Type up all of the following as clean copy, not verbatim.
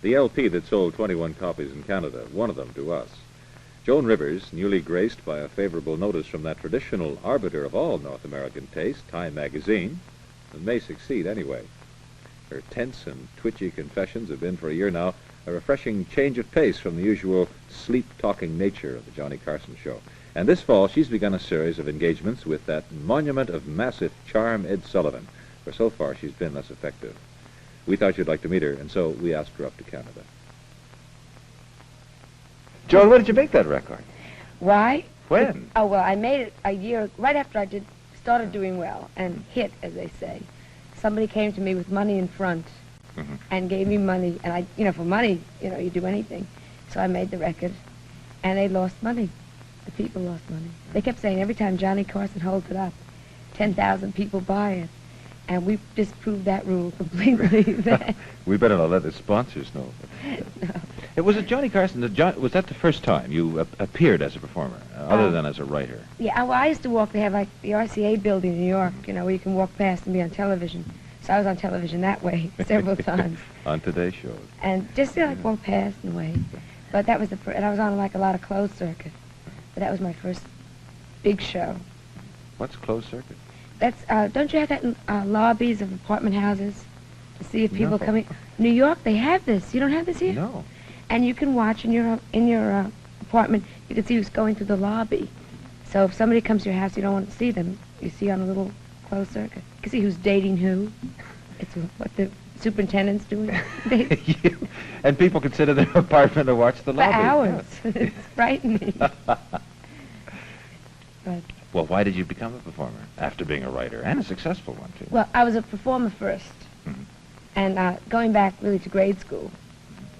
the LP that sold 21 copies in Canada, one of them to us. Joan Rivers, newly graced by a favorable notice from that traditional arbiter of all North American taste, Time magazine, may succeed anyway. Her tense and twitchy confessions have been for a year now a refreshing change of pace from the usual sleep-talking nature of the Johnny Carson show. And this fall, she's begun a series of engagements with that monument of massive charm, Ed Sullivan, where so far she's been less effective. We thought you'd like to meet her, and so we asked her up to Canada. Joan, when did you make that record? Why? When? Oh, well, I made it a year, right after I started doing well, and hit, as they say. Somebody came to me with money in front, and gave me money, and for money, you do anything. So I made the record, and they lost money. The people lost money. They kept saying every time Johnny Carson holds it up, 10,000 people buy it. And we disproved that rule completely. We better not let the sponsors know. No. It was Johnny Carson. Was that the first time you appeared as a performer, other than as a writer? Yeah, well, I used to walk. They have like the RCA building in New York, where you can walk past and be on television. So I was on television that way several times. On Today's show. And just walk past and wait. But that was and I was on like a lot of closed circuit. But that was my first big show. What's closed circuit? That's don't you have that in lobbies of apartment houses to see if people No. come in? New York, they have this. You don't have this here? No. And you can watch in your apartment. You can see who's going through the lobby. So if somebody comes to your house, you don't want to see them. You see on a little closed circuit. You can see who's dating who. It's what the superintendent's doing. And people can sit in their apartment and watch the lobby. For hours. It's frightening. But well, why did you become a performer after being a writer, and a successful one, too? well, I was a performer first. And going back really to grade school,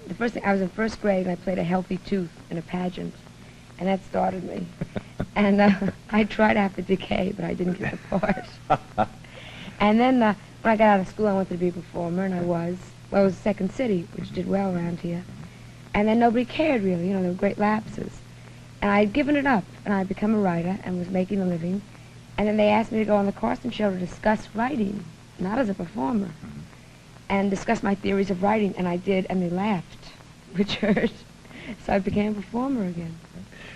the first thing, I was in first grade and I played a healthy tooth in a pageant. And that started me. And I tried after Decay, but I didn't get the part. And then when I got out of school, I wanted to be a performer, and I was. Well, it was Second City, which did well around here. And then nobody cared, really. There were great lapses. And I'd given it up, and I'd become a writer and was making a living. And then they asked me to go on the Carson show to discuss writing, not as a performer, and discuss my theories of writing, and I did, and they laughed, which hurt. So I became a performer again.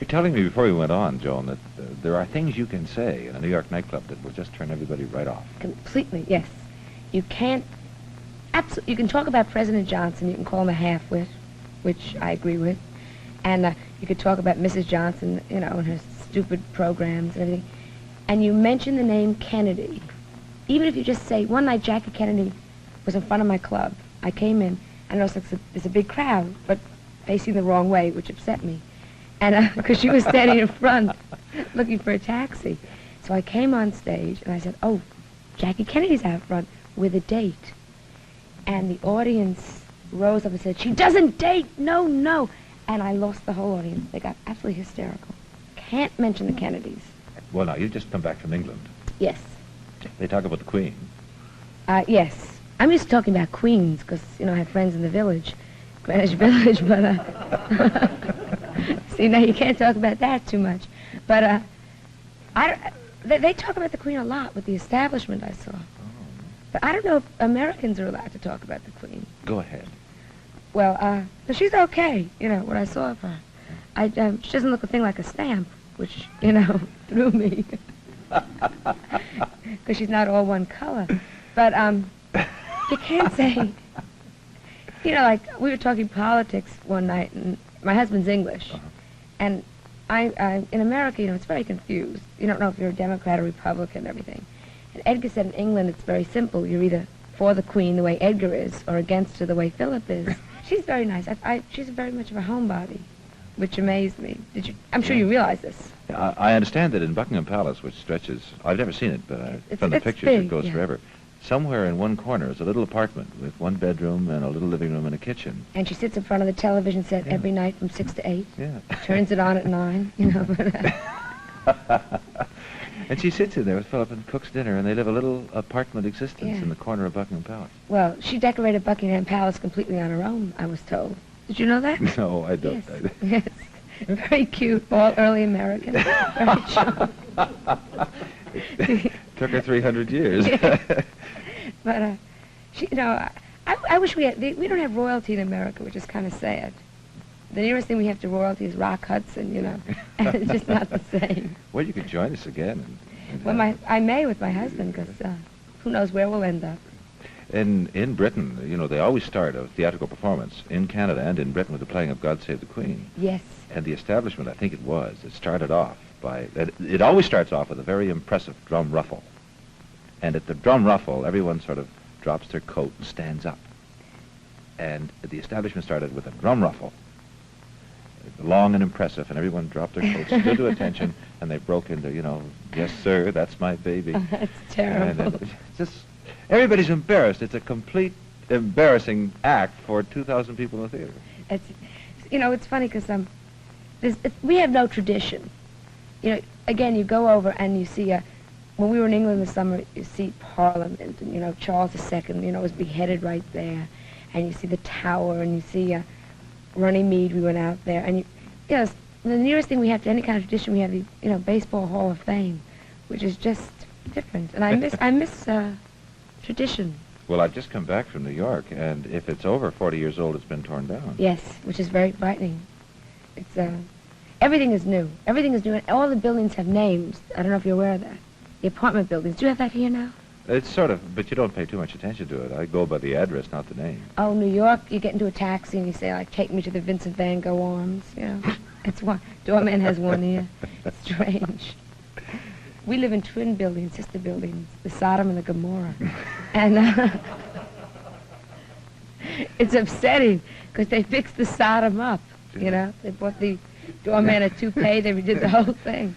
You're telling me before we went on, Joan, that there are things you can say in a New York nightclub that will just turn everybody right off. Completely, yes. You can't, absolutely, you can talk about President Johnson, you can call him a half-wit, which I agree with, and you could talk about Mrs. Johnson, and her stupid programs and everything, and you mention the name Kennedy. Even if you just say, one night Jackie Kennedy was in front of my club. I came in, and there's a big crowd, but facing the wrong way, which upset me. And because she was standing in front looking for a taxi. So I came on stage and I said, oh, Jackie Kennedy's out front with a date. And the audience rose up and said, she doesn't date, no, no. And I lost the whole audience. They got absolutely hysterical. Can't mention the Kennedys. Well, now, you've just come back from England. Yes. They talk about the Queen. Yes. I'm used to talking about Queens because, I have friends in the village, Greenwich Village, but see, now you can't talk about that too much. But they talk about the Queen a lot with the establishment I saw. But I don't know if Americans are allowed to talk about the Queen. Go ahead. Well, but she's okay, what I saw of her. She doesn't look a thing like a stamp, which, threw me. Because she's not all one color. But you can't say, like we were talking politics one night, and my husband's English. And I in America, it's very confused. You don't know if you're a Democrat or Republican and everything. And Edgar said in England it's very simple. You're either for the Queen the way Edgar is, or against her the way Philip is. She's very nice. She's very much of a homebody, which amazed me. I'm sure you realize this. I understand that in Buckingham Palace, which stretches, I've never seen it, but from the pictures big, it goes forever. Somewhere in one corner is a little apartment with one bedroom and a little living room and a kitchen. And she sits in front of the television set every night from 6 to 8. Yeah. Turns it on at 9, And she sits in there with Philip and cooks dinner, and they live a little apartment existence in the corner of Buckingham Palace. Well, she decorated Buckingham Palace completely on her own, I was told. Did you know that? No, I don't. Yes. Very cute, all early American. Very charming. Took her 300 years. But, she, I wish we had. We don't have royalty in America, which is kind of sad. The nearest thing we have to royalty is Rock Hudson, you know, and it's just not the same. Well, you could join us again. Well, I may with my husband, because who knows where we'll end up. In Britain, you know, they always start a theatrical performance in Canada and in Britain with the playing of God Save the Queen. Yes. And the establishment, I think it started off by, it always starts off with a very impressive drum ruffle. And at the drum ruffle, everyone sort of drops their coat and stands up. And the establishment started with a drum ruffle, long and impressive, and everyone dropped their coats, stood to attention, and they broke into, you know, yes, sir, that's my baby. Oh, that's terrible. And just, everybody's embarrassed. It's a complete embarrassing act for 2,000 people in the theater. It's, you know, it's funny because we have no tradition. You know, again, you go over and you see when we were in England this summer, you see Parliament, and, you know, Charles II, you know, was beheaded right there. And you see the Tower, and you see Runnymede, we went out there. And, you know, the nearest thing we have to any kind of tradition, we have the, you know, Baseball Hall of Fame, which is just different. And I miss tradition. Well, I've just come back from New York, and if it's over 40 years old, it's been torn down. Yes, which is very frightening. It's, everything is new. Everything is new, and all the buildings have names. I don't know if you're aware of that. The apartment buildings. Do you have that here now? It's sort of, but you don't pay too much attention to it. I go by the address, not the name. Oh, New York, you get into a taxi and you say, like, take me to the Vincent van Gogh Arms, you know. It's one. Doorman has one here. It's strange. We live in twin buildings, sister buildings, the Sodom and the Gomorrah. And it's upsetting because they fixed the Sodom up, you know. They bought the doorman a toupee, they redid the whole thing.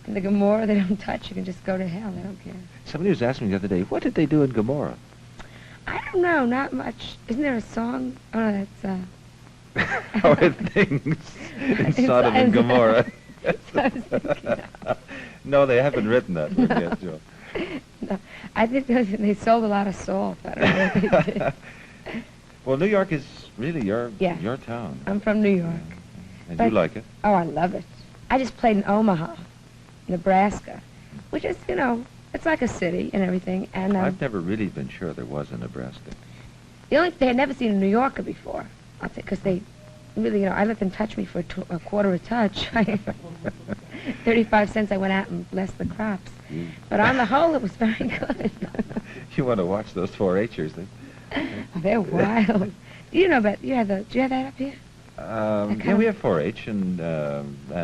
And the Gomorrah, they don't touch. You can just go to hell. They don't care. Somebody was asking me the other day, what did they do in Gomorrah? I don't know, not much. Isn't there a song? Oh, no, that's, How are things in Sodom and Gomorrah? No, they haven't written that one yet, Joe. No, I think they sold a lot of salt. I don't know what they did. Well, New York is really your town. I'm from New York. And you like it? Oh, I love it. I just played in Omaha, Nebraska, which is, you know, it's like a city and everything. And I've never really been sure there was a Nebraska. They had never seen a New Yorker before, I'll say, because they really, you know, I let them touch me for a quarter a touch. 35 cents, I went out and blessed the crops. But on the whole, it was very good. You want to watch those 4-H'ers, then? They're wild. Do you know about, do you have that up here? Yeah, we have 4-H and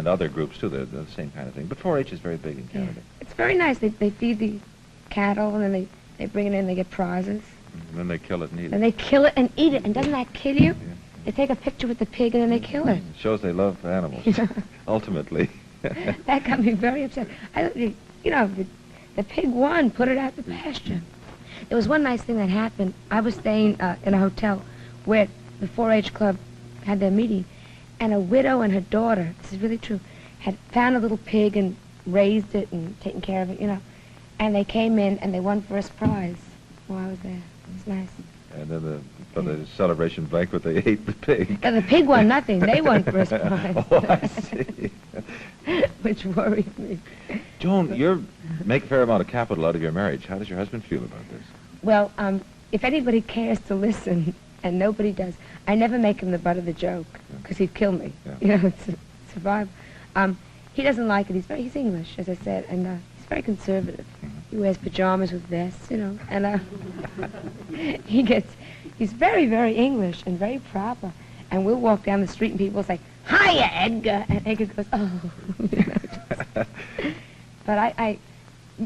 other groups too. They're the same kind of thing. But 4-H is very big in Canada. Yeah. It's very nice. They feed the cattle and then they bring it in. They get prizes. And then they kill it and eat it. And they kill it and eat it. And doesn't that kill you? Yeah. They take a picture with the pig and then they kill it. It shows they love animals. Ultimately. That got me very upset. You know, the pig won. Put it out the pasture. There was one nice thing that happened. I was staying in a hotel where the 4-H club had their meeting, and a widow and her daughter, this is really true, had found a little pig and raised it and taken care of it, you know. And they came in and they won first prize while I was there. It was nice. And then for the celebration banquet, they ate the pig. And the pig won nothing. They won first prize. Oh, I see. Which worried me. Joan, you make a fair amount of capital out of your marriage. How does your husband feel about this? Well, if anybody cares to listen, and nobody does, I never make him the butt of the joke, because he'd kill me. Yeah. You know, it's survival. He doesn's like it. He's English, as I said, and he's very conservative. He wears pajamas with vests, you know, and he's very, very English and very proper. And we'll walk down the street and people will say, "Hiya, Edgar," and Edgar goes, "Oh." You know, but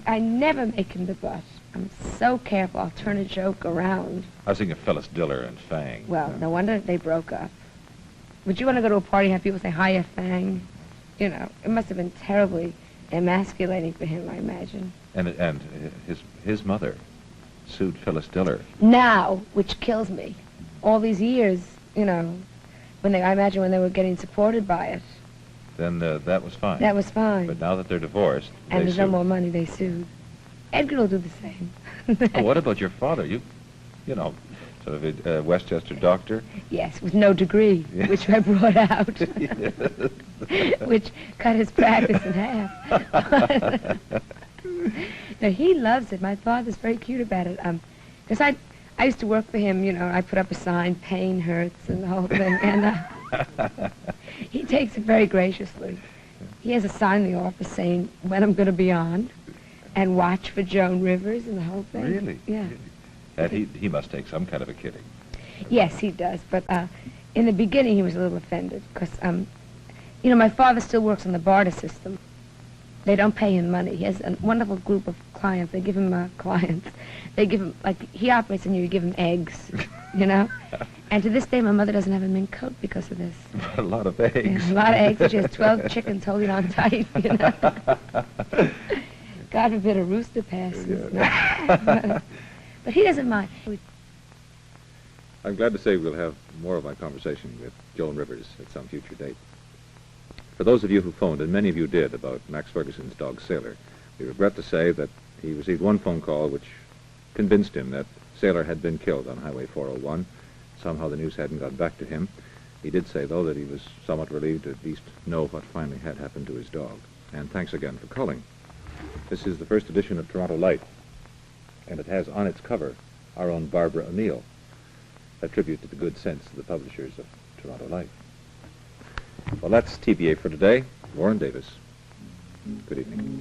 I never make him the butt. I'm so careful. I'll turn a joke around. I was thinking of Phyllis Diller and Fang. Well, no wonder they broke up. Would you want to go to a party and have people say, "Hiya, Fang"? You know, it must have been terribly emasculating for him, I imagine. And his mother sued Phyllis Diller. Now, which kills me. All these years, you know, I imagine when they were getting supported by it. Then that was fine. That was fine. But now that they're divorced, and they there's sue. no more money, they sued. Edgar will do the same. Oh, what about your father? You know, sort of a Westchester doctor? Yes, with no degree, Yes. which I brought out, Yes. which cut his practice in half. No, he loves it. My father's very cute about it. Because I used to work for him, you know, I put up a sign, pain hurts, and the whole thing, and he takes it very graciously. He has a sign in the office saying when I'm going to be on, and watch for Joan Rivers and the whole thing. Really? Yeah. Really? And he must take some kind of a kidding. Yes, he does, but in the beginning he was a little offended, because, you know, my father still works on the barter system. They don't pay him money. He has a wonderful group of clients. They give him clients. They give him, like, he operates on you give him eggs, you know? And to this day, my mother doesn't have a mink coat because of this. A lot of eggs. Yeah, a lot of eggs. She has 12 chickens holding on tight, you know? God forbid a rooster passes. Yeah. But he doesn't mind. I'm glad to say we'll have more of my conversation with Joan Rivers at some future date. For those of you who phoned, and many of you did, about Max Ferguson's dog Sailor, we regret to say that he received one phone call which convinced him that Sailor had been killed on Highway 401. Somehow the news hadn't got back to him. He did say, though, that he was somewhat relieved to at least know what finally had happened to his dog. And thanks again for calling. This is the first edition of Toronto Light, and it has on its cover our own Barbara O'Neill, a tribute to the good sense of the publishers of Toronto Light. Well, that's TBA for today. Warren Davis. Good evening.